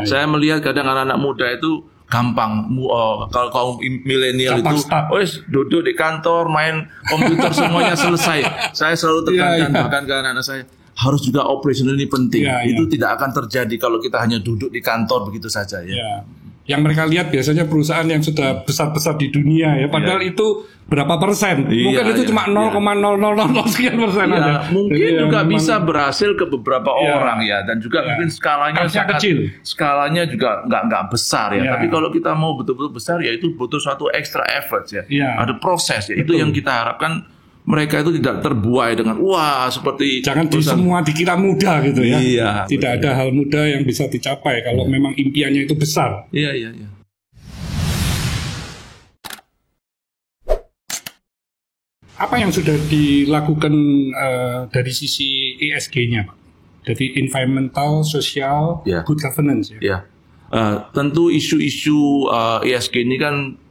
Saya melihat kadang anak-anak muda itu gampang, kalau kaum milenial itu, duduk di kantor, main komputer semuanya selesai. Saya selalu tekankan bahkan ke anak-anak saya, harus juga operational ini penting. Itu tidak akan terjadi kalau kita hanya duduk di kantor begitu saja ya. Yang mereka lihat biasanya perusahaan yang sudah besar-besar di dunia ya, padahal itu berapa persen? Mungkin itu cuma 0,0000 sekian persen aja. Mungkin juga bisa berhasil ke beberapa orang ya, dan juga mungkin skalanya sangat kecil. Skalanya juga nggak besar ya. Tapi kalau kita mau betul-betul besar ya itu butuh suatu extra effort ya. Ada proses ya. Itu yang kita harapkan. Mereka itu tidak terbuai dengan seperti jangan semua dikira mudah gitu ya. Tidak ada hal mudah yang bisa dicapai kalau memang impiannya itu besar. Iya. Apa yang sudah dilakukan dari sisi ESG-nya, Pak? Dari environmental, social, good governance ya. Tentu isu-isu ESG ini kan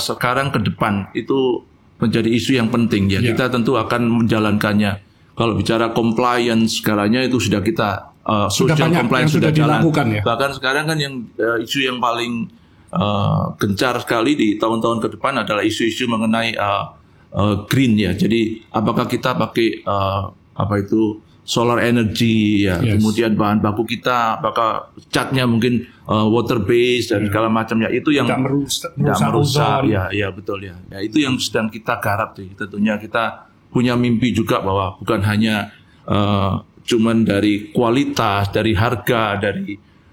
sekarang ke depan itu menjadi isu yang penting ya. Kita tentu akan menjalankannya. Kalau bicara compliance segalanya itu sudah kita social compliance sudah jalan. Bahkan sekarang kan yang isu yang paling gencar sekali di tahun-tahun ke depan adalah isu-isu mengenai green ya. Jadi apakah kita pakai solar energy ya, kemudian bahan baku kita apakah catnya mungkin water based dan segala macamnya, itu yang tidak merusak ya betul ya. Itu yang sedang kita garap tuh. Tentunya kita punya mimpi juga bahwa bukan hanya cuman dari kualitas, dari harga,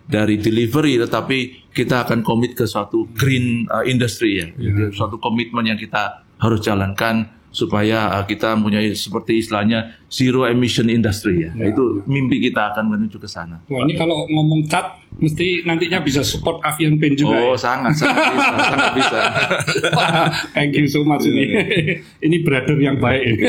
dari delivery, tetapi kita akan komit ke suatu green industry ya. Suatu komitmen yang kita harus jalankan supaya kita mempunyai seperti istilahnya zero emission industry ya. Itu mimpi kita akan menuju ke sana. Wah, ini kalau ngomong cat mesti nantinya bisa support Avian Paint juga. Sangat bisa. Thank you so much ini. Ini brother yang baik.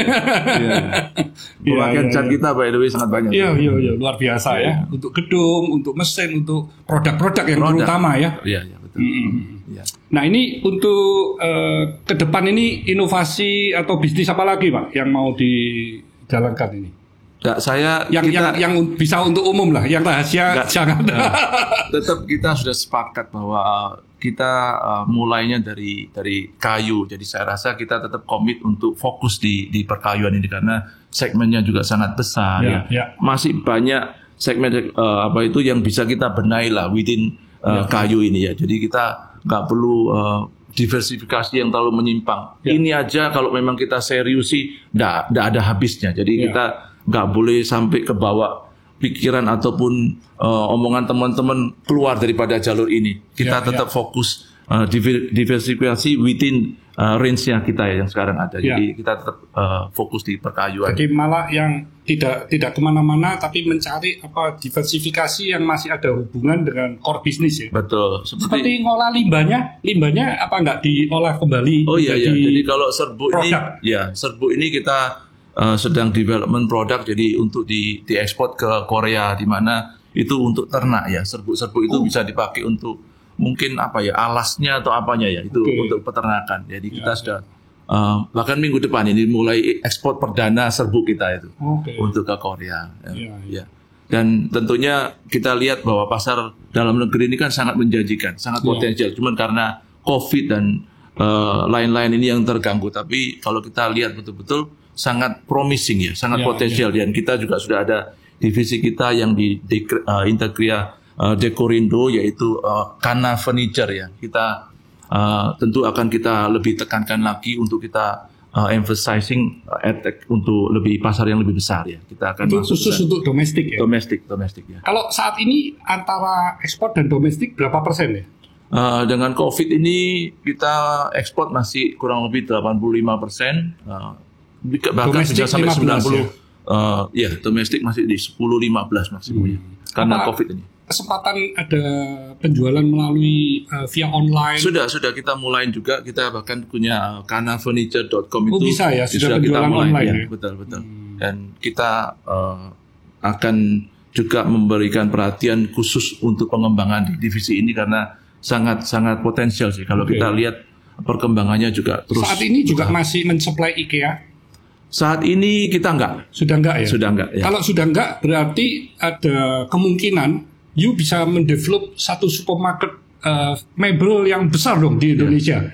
Pemakaian cat kita by the way sangat banyak. Iya, luar biasa ya. Untuk gedung, untuk mesin, untuk produk-produk yang terutama ya. Iya, betul. Nah, ini untuk ke depan ini inovasi atau bisnis apa lagi, Pak, yang mau dijalankan ini? Yang bisa untuk umum lah, yang rahasia jangan. Tetap kita sudah sepakat bahwa kita mulainya dari kayu. Jadi saya rasa kita tetap komit untuk fokus di perkayuan ini karena segmennya juga sangat besar ya. Masih banyak segmen yang bisa kita benahi lah within kayu ini ya. Jadi kita nggak perlu diversifikasi yang terlalu menyimpang. Ini aja kalau memang kita serius sih nggak ada habisnya. Jadi kita nggak boleh sampai ke bawah pikiran ataupun omongan teman-teman keluar daripada jalur ini. Kita tetap fokus diversifikasi within range-nya kita yang sekarang ada. Jadi kita tetap fokus di perkayuan. Jadi malah yang tidak kemana-mana, tapi mencari diversifikasi yang masih ada hubungan dengan core bisnis ya. Betul. Seperti ngolah limbahnya apa nggak diolah kembali? Jadi kalau serbuk ini kita sedang development produk. Jadi untuk diekspor ke Korea, di mana itu untuk ternak ya. Serbuk itu bisa dipakai untuk mungkin alasnya atau apanya ya, itu untuk peternakan. Jadi kita sudah bahkan minggu depan ini mulai ekspor perdana serbuk kita itu untuk ke Korea. Dan tentunya kita lihat bahwa pasar dalam negeri ini kan sangat menjanjikan, sangat potensial. Cuman karena COVID dan lain-lain ini yang terganggu. Tapi kalau kita lihat betul-betul sangat promising ya, sangat potensial. Dan kita juga sudah ada divisi kita yang di Integria Dekorindo, yaitu Kana Furniture ya. Kita tentu akan kita lebih tekankan lagi untuk kita emphasizing untuk lebih pasar yang lebih besar ya. Kita akan itu khusus untuk domestik ya. Domestik ya. Kalau saat ini antara ekspor dan domestik berapa persen ya? Dengan COVID ini kita ekspor masih kurang lebih 85%, bahkan domestik bisa sampai 90%. Ya, domestik masih di 10-15 maksimumnya karena COVID ini. Kesempatan ada penjualan melalui via online? Sudah kita mulai juga. Kita bahkan punya kanafurniture.com itu bisa ya, sudah kita mulai online ya. Betul. Dan kita akan juga memberikan perhatian khusus untuk pengembangan di divisi ini karena sangat potensial sih. Kalau kita lihat perkembangannya juga terus. Saat ini juga masih mensuplai IKEA? Saat ini kita enggak. Sudah enggak ya? Sudah enggak ya. Kalau sudah enggak berarti ada kemungkinan you bisa mendevelop satu supermarket mebel yang besar dong di Indonesia.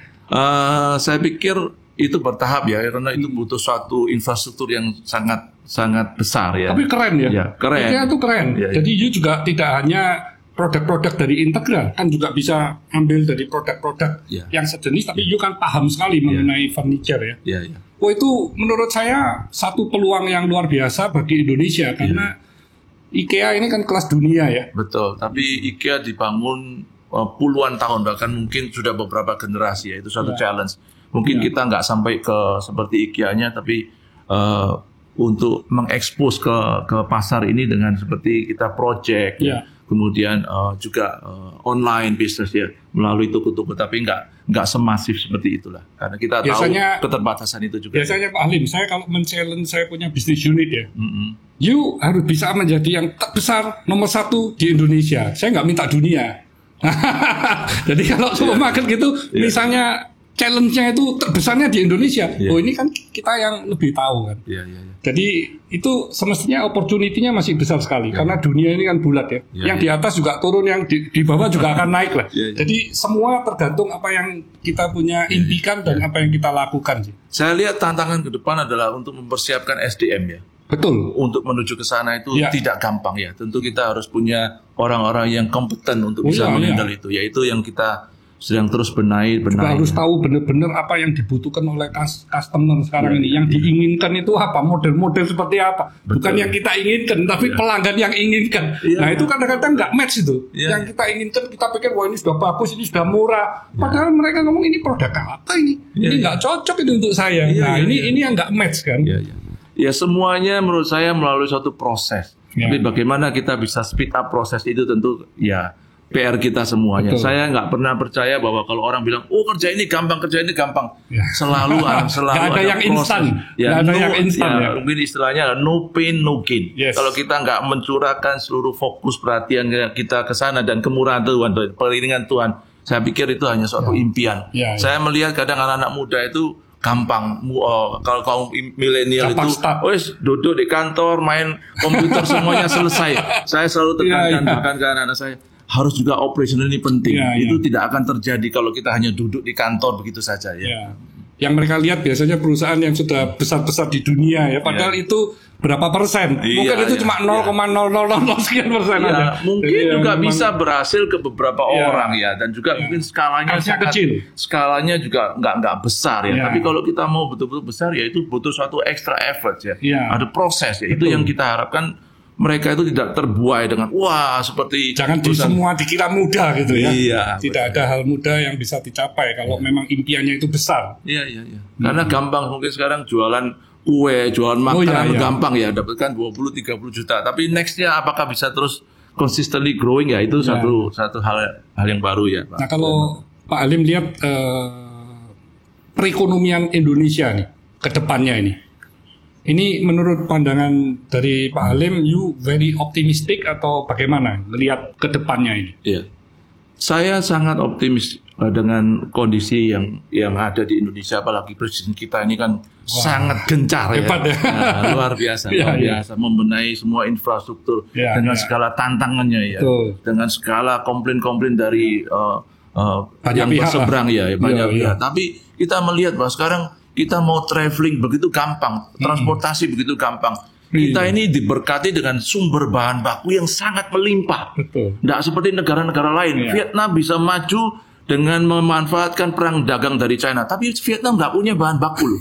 Saya pikir itu bertahap ya, karena itu butuh suatu infrastruktur yang sangat besar ya. Tapi keren ya. Ya keren. IKEA itu keren. Ya. Jadi you juga tidak hanya produk-produk dari Integral, kan juga bisa ambil dari produk-produk yang sejenis, tapi you kan paham sekali mengenai furniture ya. Oh, itu menurut saya satu peluang yang luar biasa bagi Indonesia, karena IKEA ini kan kelas dunia ya. Betul, tapi IKEA dibangun puluhan tahun, bahkan mungkin sudah beberapa generasi ya, itu suatu challenge. Mungkin kita nggak sampai ke seperti IKEA-nya, tapi untuk mengekspos ke pasar ini dengan seperti kita project kemudian juga online bisnis ya melalui toko-toko, tapi nggak semasif seperti itulah, karena kita biasanya, tahu keterbatasan itu juga. Biasanya Pak Halim, saya kalau men-challenge saya punya bisnis unit ya, you harus bisa menjadi yang terbesar nomor 1 di Indonesia. Saya nggak minta dunia. Jadi kalau supermarket gitu, misalnya challenge-nya itu terbesarnya di Indonesia. Oh, ini kan kita yang lebih tahu kan. Jadi itu semestinya opportunity-nya masih besar sekali, karena dunia ini kan bulat ya. Yang di atas juga turun, yang di bawah juga akan naik lah. Jadi semua tergantung apa yang kita punya impikan dan apa yang kita lakukan sih. Saya lihat tantangan ke depan adalah untuk mempersiapkan SDM ya. Betul. Untuk menuju ke sana itu tidak gampang ya. Tentu kita harus punya orang-orang yang kompeten untuk bisa menghandle itu. Yaitu yang kita sedang terus benahi. Kita harus tahu benar-benar apa yang dibutuhkan oleh customer sekarang ini. Yang diinginkan itu apa, model-model seperti apa. Bukan yang kita inginkan, tapi pelanggan yang inginkan. Nah itu kadang-kadang nggak match itu. Yang kita inginkan, kita pikir wah ini sudah bagus, ini sudah murah. Padahal mereka ngomong ini produk apa ini? Ini nggak cocok itu untuk saya. Nah ini yang nggak match kan. Ya semuanya menurut saya melalui suatu proses. Tapi bagaimana kita bisa speed up proses itu tentu ya PR kita semuanya. Betul. Saya nggak pernah percaya bahwa kalau orang bilang, oh kerja ini gampang, selalu ada yang instan. Ada yang instan. Mungkin istilahnya no pain no gain. Kalau kita nggak mencurahkan seluruh fokus perhatian kita ke sana dan kemurahan Tuhan, perlindungan Tuhan, saya pikir itu hanya suatu impian. Saya melihat kadang anak-anak muda itu gampang, kalau kaum milenial itu, wes duduk di kantor main komputer semuanya selesai. Saya selalu tekankan bahkan ke anak-anak saya, harus juga operasional ini penting. Itu tidak akan terjadi kalau kita hanya duduk di kantor begitu saja ya. Yang mereka lihat biasanya perusahaan yang sudah besar-besar di dunia ya, padahal itu berapa persen? Mungkin itu cuma 0,0000 sekian persen aja. Mungkin juga bisa berhasil ke beberapa orang ya, dan juga mungkin skalanya sangat kecil. Skalanya juga nggak besar ya. Tapi kalau kita mau betul-betul besar ya itu butuh suatu extra effort ya. Ada proses ya. Itu yang kita harapkan. Mereka itu tidak terbuai dengan seperti jangan semua dikira mudah gitu ya. Tidak ada hal mudah yang bisa dicapai kalau memang impiannya itu besar. Karena gampang, mungkin sekarang jualan kue, jualan makanan gampang ya, dapatkan 20-30 juta. Tapi nextnya apakah bisa terus consistently growing ya, itu satu hal yang baru ya, Pak. Nah kalau Pak Halim lihat perekonomian Indonesia nih ke depannya ini. Ini menurut pandangan dari Pak Halim, you very optimistic atau bagaimana melihat ke depannya ini? Saya sangat optimis dengan kondisi yang ada di Indonesia, apalagi presiden kita ini kan sangat gencar ya. Luar biasa, membenahi semua infrastruktur dengan segala tantangannya ya, dengan segala komplain-komplain dari yang berseberang banyak pihak. Tapi kita melihat bahwa sekarang kita mau traveling begitu gampang, transportasi begitu gampang. Kita ini diberkati dengan sumber bahan baku yang sangat melimpah. Tidak seperti negara-negara lain. Vietnam bisa maju dengan memanfaatkan perang dagang dari China. Tapi Vietnam nggak punya bahan baku.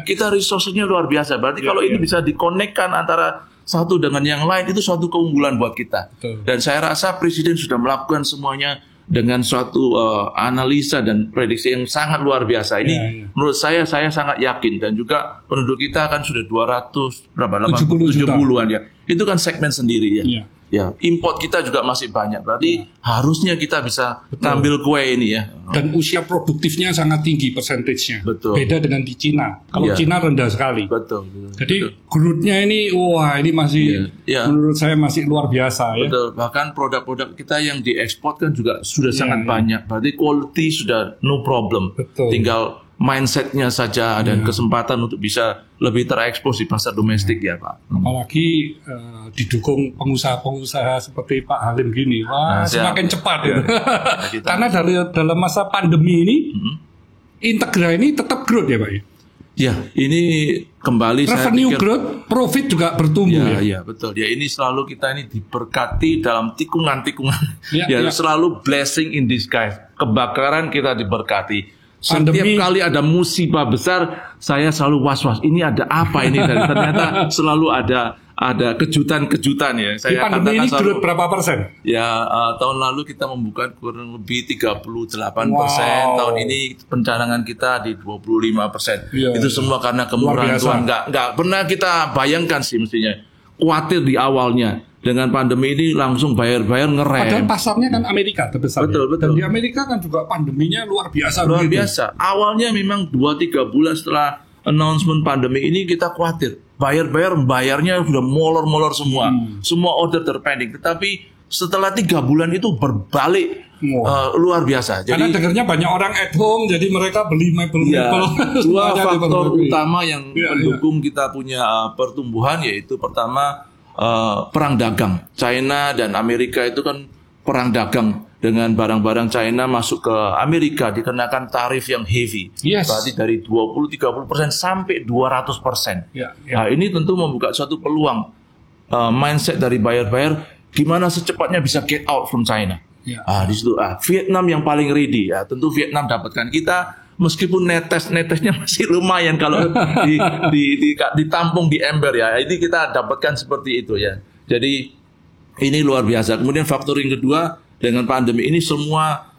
Kita resource-nya luar biasa. Berarti kalau ini bisa dikonekkan antara satu dengan yang lain, itu suatu keunggulan buat kita. Dan saya rasa Presiden sudah melakukan semuanya dengan suatu analisa dan prediksi yang sangat luar biasa. Ini menurut saya sangat yakin, dan juga penduduk kita kan sudah 270-an ya. Itu kan segmen sendiri ya. Import kita juga masih banyak. Berarti harusnya kita bisa ngambil kue ini ya. Dan usia produktifnya sangat tinggi persentasenya. Beda dengan di Cina. Kalau Cina rendah sekali. Jadi growth-nya ini ini masih menurut saya masih luar biasa ya. Bahkan produk-produk kita yang diekspor kan juga sudah sangat banyak. Berarti quality sudah no problem. Tinggal mindsetnya saja dan kesempatan untuk bisa lebih terekspos di pasar domestik ya Pak. Apalagi didukung pengusaha-pengusaha seperti Pak Halim gini, semakin cepat ya. Karena dalam masa pandemi ini, Integra ini tetap growth ya Pak ya? Ya, ini kembali revenue growth, profit juga bertumbuh ya. Ya betul. Ya ini selalu kita ini diberkati dalam tikungan-tikungan. Selalu blessing in disguise. Kebakaran kita diberkati. Setiap kali ada musibah besar, saya selalu was-was. Ini ada apa ini? Dan ternyata selalu ada kejutan-kejutan ya. Saya di pandemi ini growth berapa persen? Ya tahun lalu kita membuka kurang lebih 38%. Tahun ini pencanangan kita di 25%. Itu semua karena kemurahan Tuhan. Nggak pernah kita bayangkan sih mestinya. Khawatir di awalnya. Dengan pandemi ini langsung bayar-bayar ngerem. Padahal pasarnya kan Amerika terbesar. Betul. Dan di Amerika kan juga pandeminya luar biasa. Luar biasa. Awalnya memang 2-3 bulan setelah announcement pandemi ini kita khawatir. Bayarnya sudah molor-molor semua. Semua order terpending. Tetapi setelah 3 bulan itu berbalik luar biasa. Karena dengarnya banyak orang at home, jadi mereka beli mebel. Dua faktor utama yang mendukung kita punya pertumbuhan, yaitu pertama perang dagang. China dan Amerika itu kan perang dagang, dengan barang-barang China masuk ke Amerika dikenakan tarif yang heavy. Berarti dari 20-30% sampai 200%. Nah, ini tentu membuka suatu peluang mindset dari buyer-buyer gimana secepatnya bisa get out from China. Di situ Vietnam yang paling ready. Tentu Vietnam dapatkan kita. Meskipun netesnya masih lumayan kalau ditampung di ember ya. Ini kita dapatkan seperti itu ya. Jadi ini luar biasa. Kemudian faktor yang kedua, dengan pandemi ini semua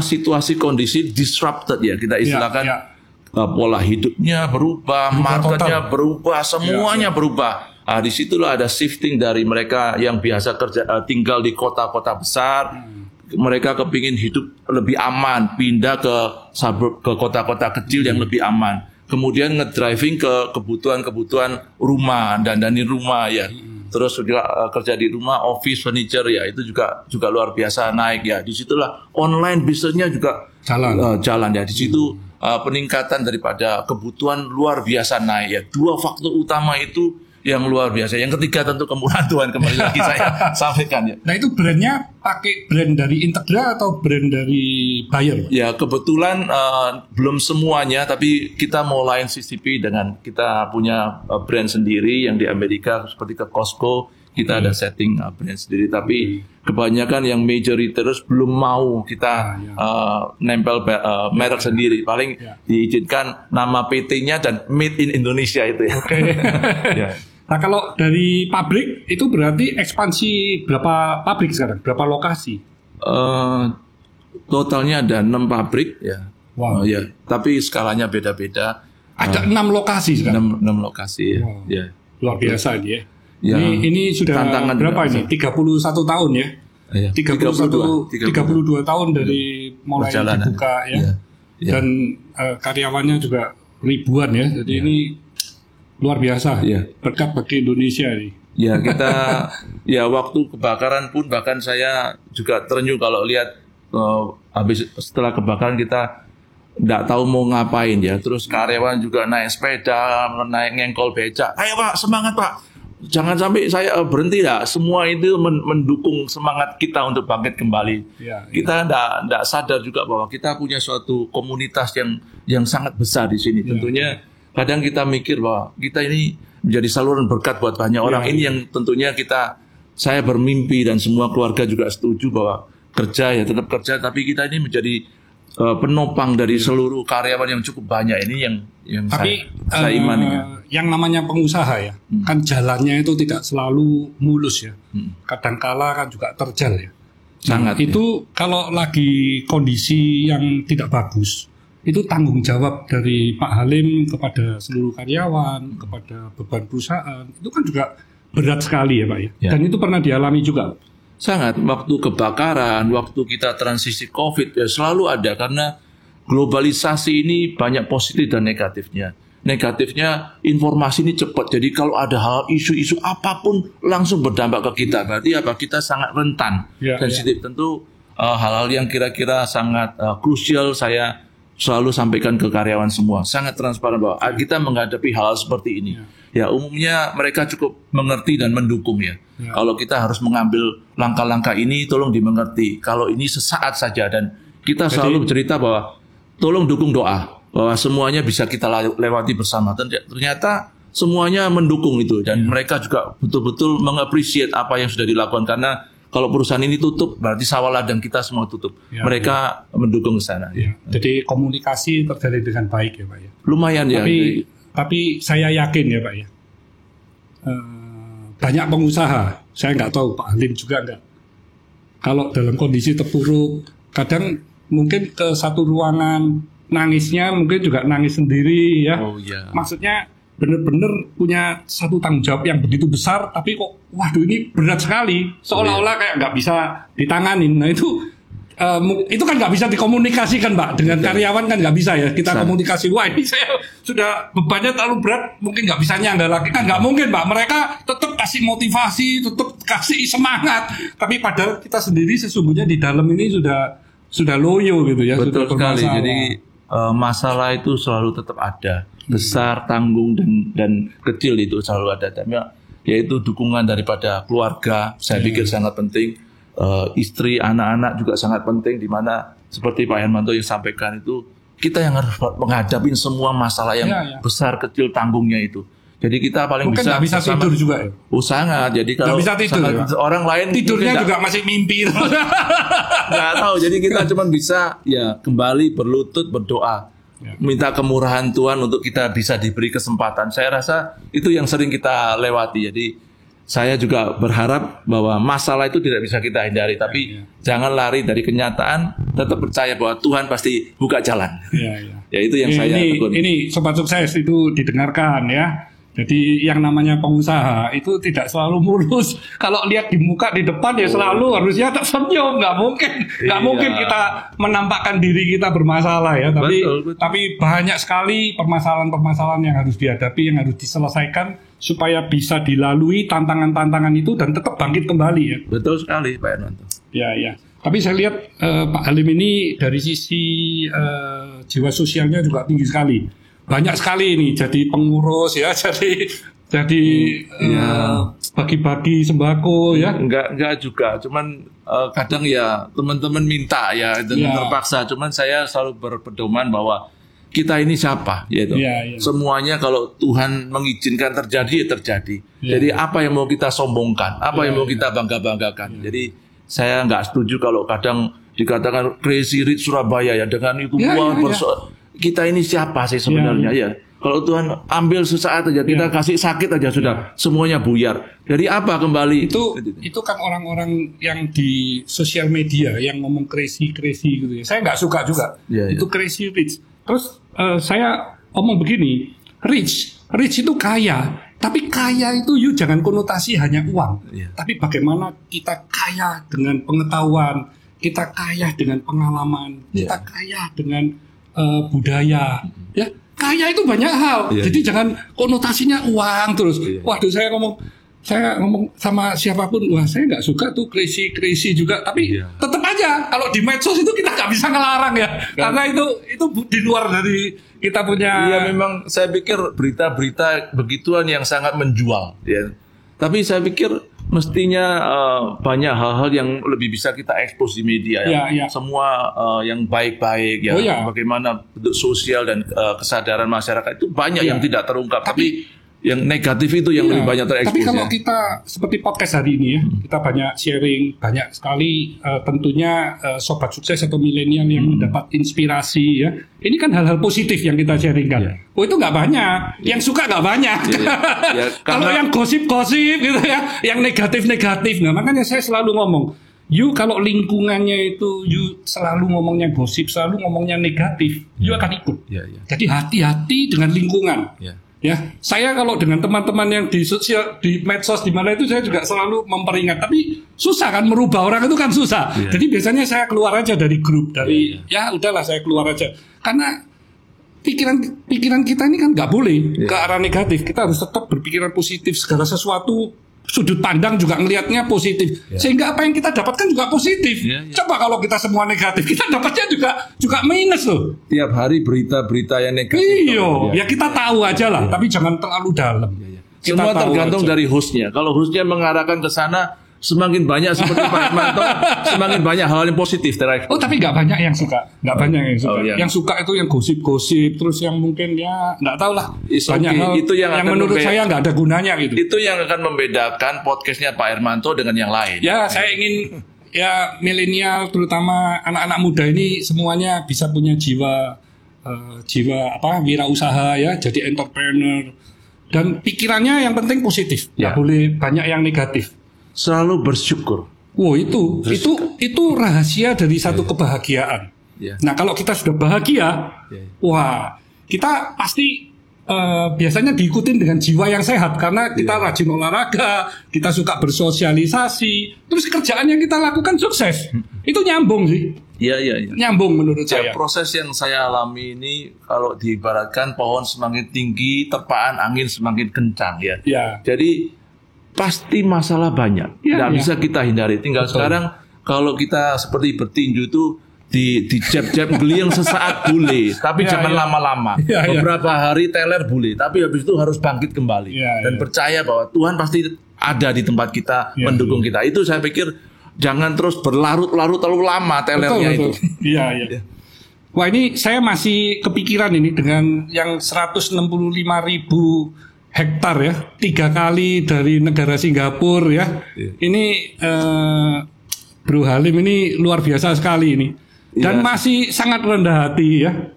situasi kondisi disrupted ya, kita istilahkan. Pola hidupnya berubah, marketnya berubah, semuanya berubah. Di situlah ada shifting dari mereka yang biasa tinggal di kota-kota besar. Mereka kepingin hidup lebih aman, pindah ke suburb, ke kota-kota kecil yang lebih aman. Kemudian ngedriving ke kebutuhan rumah, dandanin rumah ya. Terus juga kerja di rumah, office furniture ya, itu juga luar biasa naik ya. Disitulah online bisnisnya juga jalan ya. Di situ peningkatan daripada kebutuhan luar biasa naik ya. 2 faktor utama itu yang luar biasa. Yang ketiga tentu kemurahan Tuhan, kembali lagi saya sampaikan ya. Nah itu brandnya pakai brand dari Integra atau brand dari buyer? Ya kebetulan belum semuanya, tapi kita mulai CCP dengan kita punya brand sendiri yang di Amerika seperti ke Costco kita ada setting brand sendiri. Tapi kebanyakan yang major retailers belum mau kita nempel merek sendiri. Paling diizinkan nama PT-nya dan made in Indonesia itu ya. Ya. Nah kalau dari pabrik itu berarti ekspansi berapa pabrik sekarang? Berapa lokasi? Totalnya ada 6 pabrik ya. Wow. Ya. Tapi skalanya beda-beda. Ada 6 lokasi sekarang? 6 lokasi ya. Wow. Ya. Luar biasa ini ya. Ini sudah berapa ini? 31 tahun ya? 32 tahun dari mulai dibuka ya. Dan karyawannya juga ribuan ya. Jadi ini luar biasa, berkat bagi Indonesia nih. Ya kita, waktu kebakaran pun bahkan saya juga terenyuh kalau lihat setelah kebakaran kita nggak tahu mau ngapain ya. Terus karyawan juga naik sepeda, naik ngengkol becak. Ayo Pak, semangat Pak. Jangan sampai saya berhenti ya. Semua itu mendukung semangat kita untuk bangkit kembali. Kita nggak sadar juga bahwa kita punya suatu komunitas yang sangat besar di sini. Tentunya kadang kita mikir bahwa kita ini menjadi saluran berkat buat banyak orang. Ini yang tentunya saya bermimpi dan semua keluarga juga setuju bahwa kerja ya tetap kerja, tapi kita ini menjadi penopang dari seluruh karyawan yang cukup banyak. Ini yang saya imani. Yang namanya pengusaha ya, kan jalannya itu tidak selalu mulus ya. Kadangkala kan juga terjal ya. Sangat. Itu kalau lagi kondisi yang tidak bagus, itu tanggung jawab dari Pak Halim kepada seluruh karyawan, kepada beban perusahaan, itu kan juga berat sekali ya Pak ya. Dan itu pernah dialami juga. Sangat. Waktu kebakaran, waktu kita transisi COVID ya selalu ada, karena globalisasi ini banyak positif dan negatifnya. Negatifnya informasi ini cepat, jadi kalau ada hal isu-isu apapun langsung berdampak ke kita. Berarti kita sangat rentan, sensitif. Tentu hal-hal yang kira-kira sangat krusial saya selalu sampaikan ke karyawan semua, sangat transparan bahwa kita menghadapi hal seperti ini. Ya, umumnya mereka cukup mengerti dan mendukung ya. Kalau kita harus mengambil langkah-langkah ini, tolong dimengerti. Kalau ini sesaat saja, dan kita selalu bercerita bahwa tolong dukung doa, bahwa semuanya bisa kita lewati bersama. Dan ternyata semuanya mendukung itu, dan mereka juga betul-betul mengapresiasi apa yang sudah dilakukan, karena kalau perusahaan ini tutup, berarti sawah ladang kita semua tutup. Mereka mendukung ke sana. Jadi komunikasi terjadi dengan baik ya Pak ya. Lumayan ya. Tapi saya yakin ya Pak ya, banyak pengusaha, saya nggak tahu Pak Halim juga nggak. Kalau dalam kondisi terpuruk, kadang mungkin ke satu ruangan nangisnya mungkin juga nangis sendiri ya. Maksudnya benar-benar punya satu tanggung jawab yang begitu besar, tapi kok waduh ini berat sekali, seolah-olah kayak nggak bisa ditanganin. Nah itu kan nggak bisa dikomunikasikan Pak, dengan karyawan kan nggak bisa ya kita komunikasi. Wah ini saya sudah bebannya terlalu berat, mungkin nggak bisa nyangga lagi, kan nggak mungkin Pak. Mereka tetap kasih motivasi, tetap kasih semangat, tapi padahal kita sendiri sesungguhnya di dalam ini sudah loyo gitu ya. Betul sekali. Jadi masalah itu selalu tetap ada. Besar, tanggung, dan kecil itu selalu ada. Tapi yaitu dukungan daripada keluarga, saya pikir sangat penting. Istri, anak-anak juga sangat penting. Di mana seperti Pak Hermanto yang sampaikan itu, kita yang harus menghadapi semua masalah yang besar, kecil, tanggungnya itu. Jadi kita paling mungkin nggak bisa tidur juga ya. Sangat. Jadi kalau bisa tidur, orang lain tidurnya juga masih mimpi. Nggak tahu. Jadi kita cuma bisa kembali berlutut berdoa. Minta kemurahan Tuhan untuk kita bisa diberi kesempatan. Saya rasa itu yang sering kita lewati. Jadi saya juga berharap bahwa masalah itu tidak bisa kita hindari, tapi jangan lari dari kenyataan, tetap percaya bahwa Tuhan pasti buka jalan. Ya itu yang saya tekuni. Ini Sobat Sukses itu didengarkan ya. Jadi yang namanya pengusaha itu tidak selalu mulus. Kalau lihat di muka di depan ya selalu harusnya tersenyum. Nggak mungkin kita menampakkan diri kita bermasalah ya. Tapi banyak sekali permasalahan-permasalahan yang harus dihadapi, yang harus diselesaikan supaya bisa dilalui tantangan-tantangan itu dan tetap bangkit kembali ya. Betul sekali Pak Hermanto. Ya. Tapi saya lihat Pak Halim ini dari sisi jiwa sosialnya juga tinggi sekali. Banyak sekali ini jadi pengurus ya, jadi bagi-bagi sembako ya. Enggak juga, cuman kadang ya teman-teman minta ya dengan terpaksa. Cuman saya selalu berpedoman bahwa kita ini siapa, yaitu semuanya kalau Tuhan mengizinkan terjadi ya terjadi. Jadi apa yang mau kita sombongkan, apa yang mau kita bangga-banggakan. Jadi saya nggak setuju kalau kadang dikatakan Crazy Rich Surabaya ya dengan itu kita ini siapa sih sebenarnya ya? Kalau Tuhan ambil sesaat aja, kita kasih sakit aja sudah semuanya buyar. Jadi apa kembali itu kan orang-orang yang di sosial media yang ngomong crazy gitu ya. Saya nggak suka juga. Itu crazy rich. Terus saya omong begini, rich itu kaya. Tapi kaya itu jangan konotasi hanya uang. Tapi bagaimana kita kaya dengan pengetahuan, kita kaya dengan pengalaman, kita kaya dengan budaya, ya kaya itu banyak hal. Jadi jangan konotasinya uang terus. Waduh, saya ngomong sama siapapun, wah saya nggak suka tuh crazy juga. Tapi tetap aja kalau di medsos itu kita nggak bisa ngelarang ya, karena itu di luar dari kita punya. Iya memang saya pikir berita-berita begituan yang sangat menjual. Ya. Tapi saya pikir mestinya banyak hal-hal yang lebih bisa kita ekspos di media ya. Semua yang baik-baik ya. Bagaimana bentuk sosial dan kesadaran masyarakat itu banyak yang tidak terungkap. Tapi yang negatif itu yang lebih banyak terekspos. Tapi kalau kita seperti podcast hari ini ya, kita banyak sharing, banyak sekali tentunya sobat sukses atau milenial yang mendapat inspirasi ya. Ini kan hal-hal positif yang kita sharingkan. Oh itu nggak banyak, yang suka nggak banyak. Kalau yang gosip-gosip gitu ya, yang negatif-negatif. Nah makanya saya selalu ngomong, kalau lingkungannya itu selalu ngomongnya gosip, selalu ngomongnya negatif, akan ikut. Jadi hati-hati dengan lingkungan. Ya, saya kalau dengan teman-teman yang di sosial, di medsos di mana itu saya juga selalu memperingat. Tapi susah kan merubah orang itu kan susah. Jadi biasanya saya keluar aja dari grup, ya udahlah saya keluar aja. Karena pikiran kita ini kan nggak boleh ke arah negatif. Kita harus tetap berpikiran positif. Segala sesuatu sudut pandang juga ngelihatnya positif, sehingga apa yang kita dapatkan juga positif. Coba kalau kita semua negatif, kita dapatnya juga minus loh. Tiap hari berita-berita yang negatif. Iya, ya kita tahu aja lah, tapi jangan terlalu dalam. Semua tergantung dari hostnya. Kalau hostnya mengarahkan ke sana, semakin banyak seperti Pak Hermanto, semakin banyak hal yang positif terakhir. Oh, tapi nggak banyak yang suka, Yang suka itu yang gosip-gosip, terus yang mungkin ya nggak tahu lah. Banyak hal itu yang menurut saya nggak ada gunanya gitu. Itu yang akan membedakan podcastnya Pak Hermanto dengan yang lain. Ya, saya ingin ya milenial, terutama anak-anak muda ini semuanya bisa punya jiwa wirausaha ya, jadi entrepreneur. Dan pikirannya yang penting positif, nggak boleh banyak yang negatif. Selalu bersyukur. Wow, itu rahasia dari satu kebahagiaan. Nah, kalau kita sudah bahagia, wah, kita pasti biasanya diikutin dengan jiwa yang sehat karena kita rajin olahraga, kita suka bersosialisasi, terus kerjaan yang kita lakukan sukses. Itu nyambung sih. Iya. Nyambung menurut saya. Proses yang saya alami ini kalau diibaratkan pohon semakin tinggi, terpaan angin semakin kencang ya. Jadi pasti masalah banyak. Nggak bisa kita hindari. Tinggal sekarang kalau kita seperti bertinju itu di jab-jab beli yang sesaat boleh, tapi jangan lama-lama. Beberapa hari teler boleh, tapi habis itu harus bangkit kembali dan percaya bahwa Tuhan pasti ada di tempat kita, mendukung kita. Itu saya pikir jangan terus berlarut-larut terlalu lama telernya itu. Iya. Wah, ini saya masih kepikiran ini dengan yang 165.000 hektar ya, 3 kali dari negara Singapura ya. Ini Bro Halim ini luar biasa sekali ini. Dan masih sangat rendah hati ya.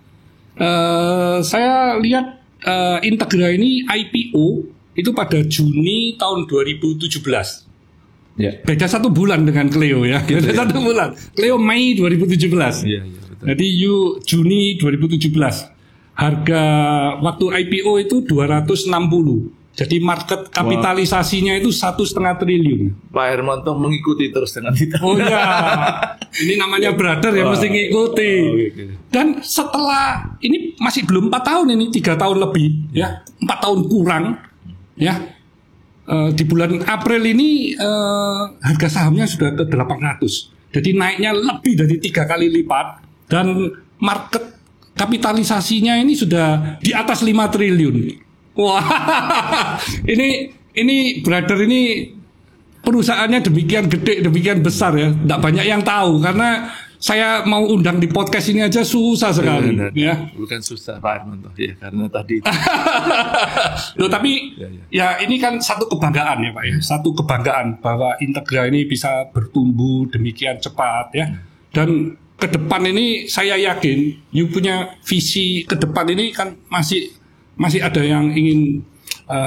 Saya lihat Integra ini IPO itu pada Juni tahun 2017. Beda 1 bulan dengan Cleo ya. Beda 1 bulan. Cleo Mei 2017. Betul. Jadi Juni 2017. Harga waktu IPO itu 260. Jadi market kapitalisasinya itu 1,5 triliun. Pak Hermanto mengikuti terus dengan kita. Oh ya, ini namanya brother ya, mesti ngikuti. Dan setelah ini masih belum 4 tahun ini, 3 tahun lebih ya, 4 tahun kurang ya. Di bulan April ini harga sahamnya sudah ke 800. Jadi naiknya lebih dari 3 kali lipat dan market kapitalisasinya ini sudah di atas 5 triliun. Wah, ini brother ini perusahaannya demikian gede, demikian besar ya. Tidak banyak yang tahu karena saya mau undang di podcast ini aja susah sekali. Ya. Bukan susah Pak Hermanto ya, karena tadi. Loh, tapi ya ini kan satu kebanggaan ya Pak ya, satu kebanggaan bahwa Integra ini bisa bertumbuh demikian cepat ya. Dan ke depan ini saya yakin, you punya visi ke depan ini kan masih ada yang ingin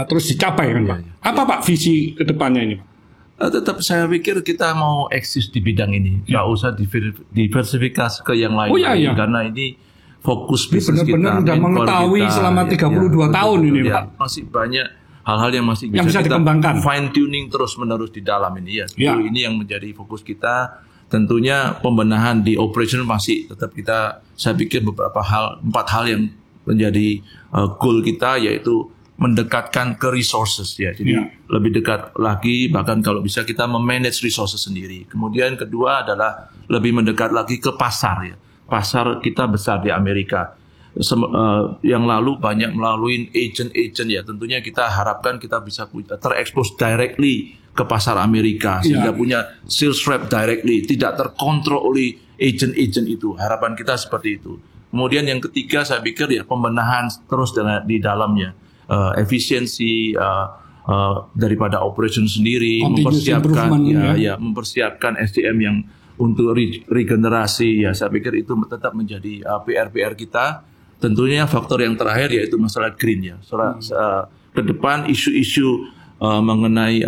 terus dicapai kan Pak. Apa Pak visi ke depannya ini Pak? Tetap saya pikir kita mau eksis di bidang ini, nggak usah diversifikasi ke yang lain. Karena ini fokus bisnis kita. Benar-benar sudah mengetahui selama 32 tahun ini Pak. Masih banyak hal-hal yang masih bisa kita dikembangkan. Fine tuning terus menerus di dalam ini ya. Ini yang menjadi fokus kita. Tentunya pembenahan di operation masih tetap kita, saya pikir beberapa hal, 4 hal yang menjadi goal kita, yaitu mendekatkan ke resources ya. Jadi lebih dekat lagi, bahkan kalau bisa kita memanage resources sendiri. Kemudian kedua adalah lebih mendekat lagi ke pasar ya. Pasar kita besar di Amerika. Yang lalu banyak melalui agent-agent ya. Tentunya kita harapkan kita bisa terekspos directly ke pasar Amerika sehingga punya sales rep directly, tidak terkontrol oleh agent-agent itu. Harapan kita seperti itu. Kemudian yang ketiga saya pikir ya pembenahan terus di dalamnya, efisiensi daripada operation sendiri, mempersiapkan SDM yang untuk regenerasi ya. Saya pikir itu tetap menjadi PR kita. Tentunya faktor yang terakhir yaitu masalah green ya. Ke depan isu-isu mengenai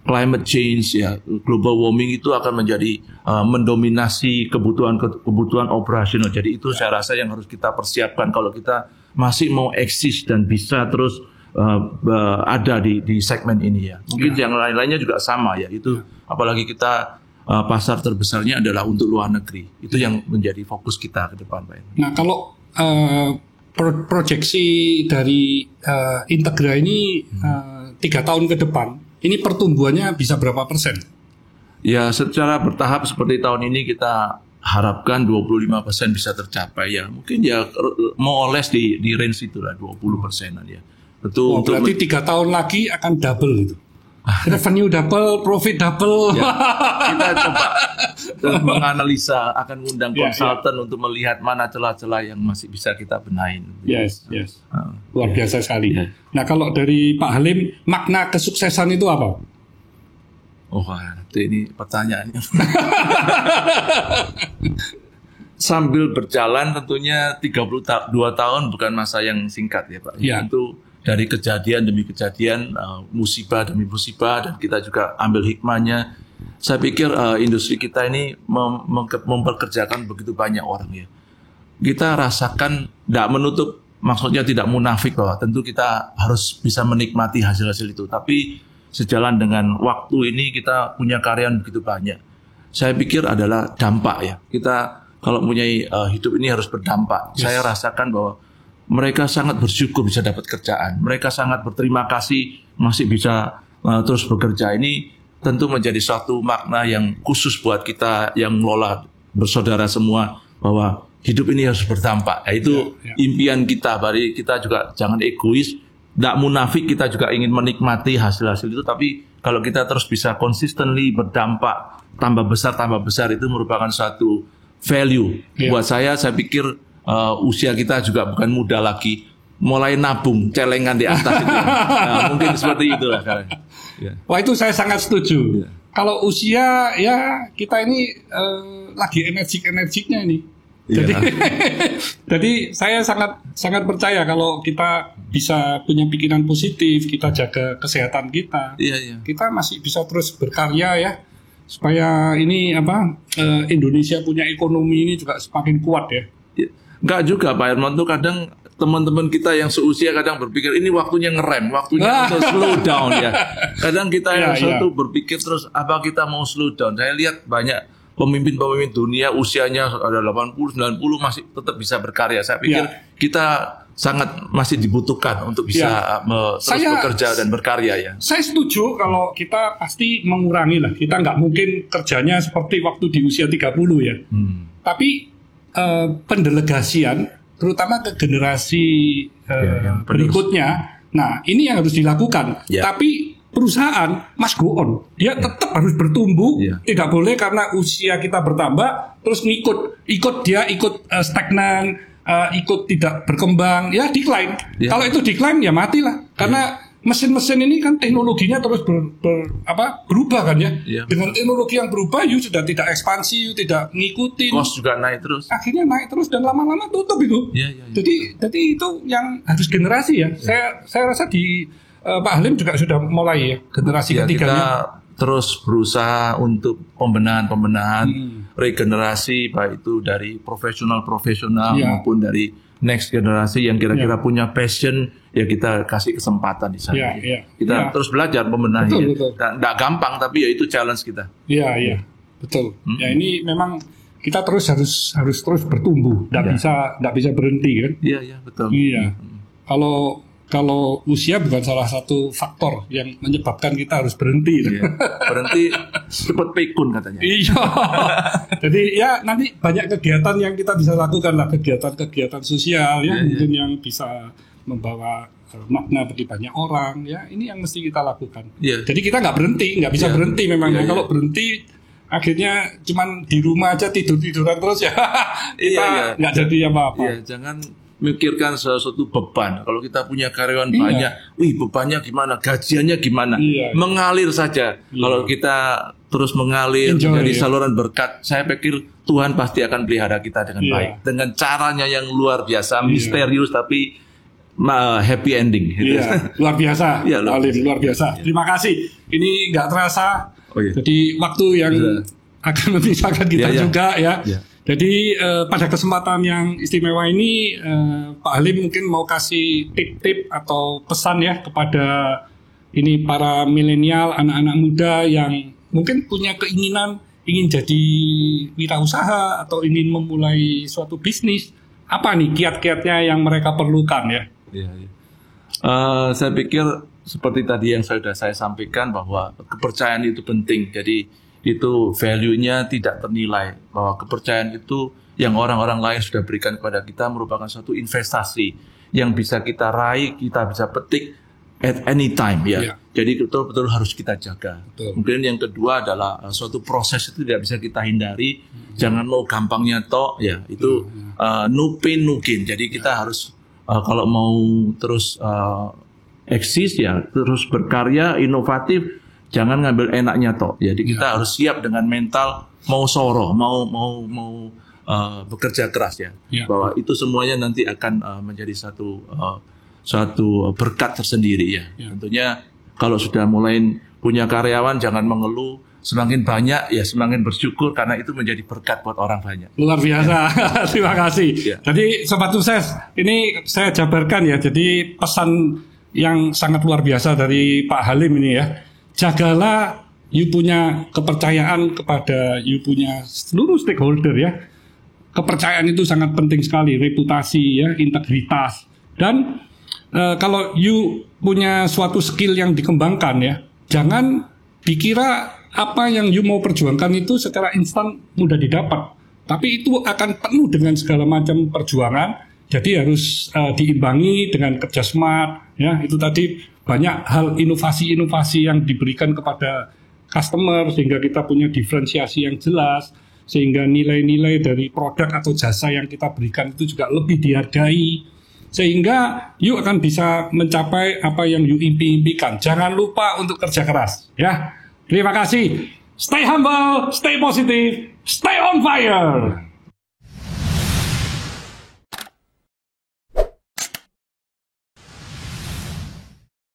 climate change ya, global warming itu akan menjadi mendominasi kebutuhan operasional. Jadi itu saya rasa yang harus kita persiapkan kalau kita masih mau eksis dan bisa terus ada di segmen ini ya. Mungkin yang lain-lainnya juga sama ya. Itu apalagi kita pasar terbesarnya adalah untuk luar negeri. Itu yang menjadi fokus kita ke depan, Pak. Nah, kalau proyeksi dari Integra ini 3 tahun ke depan ini pertumbuhannya bisa berapa persen? Ya, secara bertahap seperti tahun ini kita harapkan 25% bisa tercapai ya. Mungkin ya more or less di range itulah 20%-an ya. Betul. Berarti 3 tahun lagi akan double itu. Revenue double, profit double. Ya, kita coba menganalisa, akan mengundang konsultan untuk melihat mana celah-celah yang masih bisa kita benahin. Yes. Luar biasa sekali. Yeah. Nah, kalau dari Pak Halim, makna kesuksesan itu apa? Oh, ini pertanyaannya. Sambil berjalan tentunya 32 tahun bukan masa yang singkat ya Pak. Ya. Itu dari kejadian demi kejadian, musibah demi musibah, dan kita juga ambil hikmahnya. Saya pikir industri kita ini memperkerjakan begitu banyak orang ya. Kita rasakan, tidak menutup, maksudnya tidak munafik bahwa tentu kita harus bisa menikmati hasil-hasil itu. Tapi sejalan dengan waktu ini kita punya karyan begitu banyak. Saya pikir adalah dampak ya. Kita kalau punya hidup ini harus berdampak. Yes. Saya rasakan bahwa mereka sangat bersyukur bisa dapat kerjaan. Mereka sangat berterima kasih masih bisa terus bekerja. Ini tentu menjadi suatu makna yang khusus buat kita yang mengelola bersaudara semua, bahwa hidup ini harus berdampak. Itu impian kita. Bari kita juga jangan egois. Tidak munafik, kita juga ingin menikmati hasil-hasil itu. Tapi kalau kita terus bisa consistently berdampak, tambah besar itu merupakan suatu value. Buat saya pikir usia kita juga bukan muda lagi. Mulai nabung, celengan di atas itu. Nah, mungkin seperti itulah. Wah, itu saya sangat setuju. Kalau usia, ya kita ini lagi energik-energiknya ini. Jadi saya sangat percaya kalau kita bisa punya pikiran positif, kita jaga kesehatan kita, kita masih bisa terus berkarya ya, supaya ini Indonesia punya ekonomi ini juga semakin kuat ya. Enggak juga Pak Herman, tuh kadang teman-teman kita yang seusia kadang berpikir ini waktunya ngerem, waktunya untuk slow down ya. Kadang kita yang satu berpikir terus apa kita mau slow down. Saya lihat banyak pemimpin-pemimpin dunia usianya ada 80, 90 masih tetap bisa berkarya. Saya pikir kita sangat masih dibutuhkan untuk bisa terus bekerja dan berkarya ya. Saya setuju kalau kita pasti mengurangi lah. Kita nggak mungkin kerjanya seperti waktu di usia 30 ya. Tapi pendelegasian terutama ke generasi berikutnya. Nah, ini yang harus dilakukan. Tapi perusahaan must go on. Dia tetap harus bertumbuh. Tidak boleh karena usia kita bertambah terus ikut stagnan, ikut tidak berkembang, ya decline. Kalau itu decline ya matilah. Karena mesin-mesin ini kan teknologinya terus berubah kan ya. Dengan teknologi yang berubah, you sudah tidak ekspansi, you tidak ngikutin. Cost juga naik terus. Akhirnya naik terus dan lama-lama tutup itu. Jadi itu yang harus generasi ya. Saya rasa di Pak Halim juga sudah mulai ya generasi ketiganya. Kita terus berusaha untuk pembenahan regenerasi, baik itu dari profesional maupun dari next generasi yang kira-kira punya passion, ya kita kasih kesempatan di sana. Kita terus belajar membenahi. Betul. Tidak gampang tapi ya itu challenge kita. Iya, betul. Ya ini memang kita harus terus bertumbuh, tidak bisa berhenti kan? Iya, betul. Iya. Kalau usia bukan salah satu faktor yang menyebabkan kita harus berhenti. Berhenti cepat pikun katanya. Iya. Jadi ya nanti banyak kegiatan yang kita bisa lakukan lah, kegiatan sosial mungkin yang bisa membawa makna bagi banyak orang ya. Ini yang mesti kita lakukan. Jadi kita nggak bisa berhenti memang. Kalau berhenti akhirnya cuman di rumah aja tiduran terus ya. Kita nggak jadi apa-apa. Jangan mikirkan sesuatu beban. Kalau kita punya karyawan banyak, bebannya gimana, gajiannya gimana, mengalir saja. Kalau kita terus mengalir dari saluran berkat, saya pikir Tuhan pasti akan pelihara kita dengan baik, dengan caranya yang luar biasa, misterius tapi happy ending. Luar biasa, luar biasa. Terima kasih. Ini nggak terasa. Jadi waktu yang akan memisahkan kita juga ya. Jadi pada kesempatan yang istimewa ini Pak Halim mungkin mau kasih tip-tip atau pesan ya kepada ini para milenial, anak-anak muda yang mungkin punya keinginan ingin jadi wirausaha atau ingin memulai suatu bisnis. Apa nih kiat-kiatnya yang mereka perlukan ya? Saya pikir seperti tadi yang sudah saya sampaikan bahwa kepercayaan itu penting. Jadi itu value-nya tidak ternilai. Bahwa kepercayaan itu yang orang-orang lain sudah berikan kepada kita merupakan suatu investasi yang bisa kita raih, kita bisa petik at any time ya. Jadi betul-betul harus kita jaga. Kemudian yang kedua adalah suatu proses itu tidak bisa kita hindari. Jangan mau gampangnya tok ya. Itu no pain no gain. Jadi kita harus kalau mau terus eksis ya, terus berkarya, inovatif, jangan ngambil enaknya toh. Jadi kita harus siap dengan mental mau soro, mau bekerja keras ya. Bahwa itu semuanya nanti akan menjadi satu berkat tersendiri ya. Tentunya kalau sudah mulai punya karyawan jangan mengeluh, semakin banyak ya semakin bersyukur karena itu menjadi berkat buat orang banyak. Luar biasa. Terima kasih. Jadi Sobat Sukses, ini saya jabarkan ya. Jadi pesan yang sangat luar biasa dari Pak Halim ini ya. Jagalah you punya kepercayaan kepada you punya seluruh stakeholder ya. Kepercayaan itu sangat penting sekali, reputasi ya, integritas. Dan kalau you punya suatu skill yang dikembangkan ya, jangan dikira apa yang you mau perjuangkan itu secara instan mudah didapat. Tapi itu akan penuh dengan segala macam perjuangan. Jadi harus diimbangi dengan kerja smart, ya itu tadi banyak hal inovasi-inovasi yang diberikan kepada customer sehingga kita punya diferensiasi yang jelas, sehingga nilai-nilai dari produk atau jasa yang kita berikan itu juga lebih dihargai, sehingga you akan bisa mencapai apa yang you impi-impikan. Jangan lupa untuk kerja keras, ya. Terima kasih. Stay humble, stay positive, stay on fire.